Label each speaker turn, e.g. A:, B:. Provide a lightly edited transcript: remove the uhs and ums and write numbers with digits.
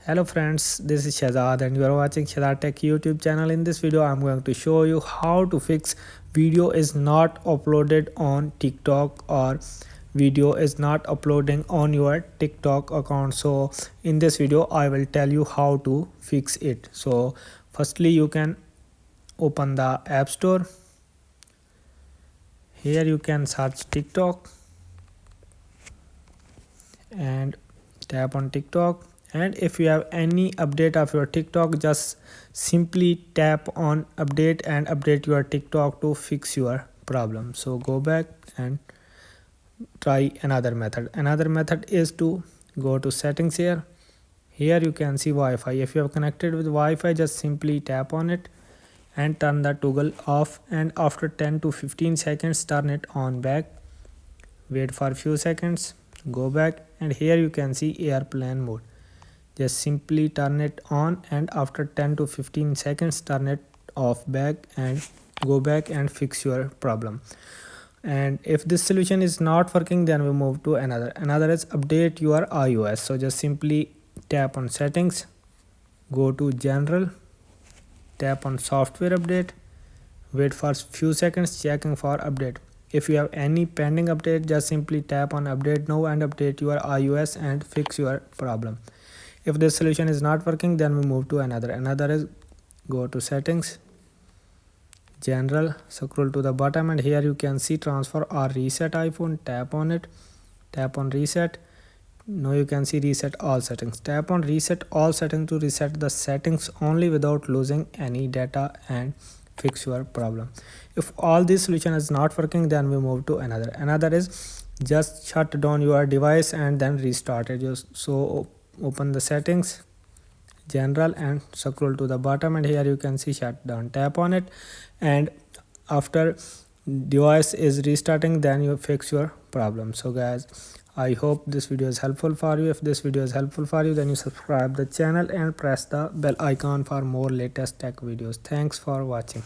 A: Hello friends, this is Shazad and you are watching Shazad Tech YouTube channel. In this video, I'm going to show you how to fix video is not uploaded on TikTok or video is not uploading on your TikTok account. So in this video, I will tell you how to fix it. So firstly, you can open the App Store. Here you can search TikTok and tap on TikTok. And if you have any update of your TikTok, just simply tap on update and update your TikTok to fix your problem. So go back and try another method. Another method is to go to settings. Here you can see Wi-Fi. If you have connected with Wi-Fi, just simply tap on it and turn the toggle off, and after 10 to 15 seconds turn it on back. Wait for a few seconds, go back, and here you can see airplane mode. Just simply turn it on, and after 10 to 15 seconds turn it off back and go back and fix your problem. And if this solution is not working, then we move to another is update your iOS. So just simply tap on settings, go to general, tap on software update, wait for few seconds, checking for update. If you have any pending update, just simply tap on update now and update your iOS and fix your problem. If this solution is not working, then we move to another is go to settings, general, scroll to the bottom, and here you can see transfer or reset iPhone. Tap on it, tap on reset. Now you can see reset all settings. Tap on reset all settings to reset the settings only without losing any data and fix your problem. If all this solution is not working, then we move to another is just shut down your device and then restart it. So open the settings, general, and scroll to the bottom, and here you can see shutdown. Tap on it, and after device is restarting, then you fix your problem. So guys, I hope this video is helpful for you. If this video is helpful for you, then you subscribe the channel and press the bell icon for more latest tech videos. Thanks for watching.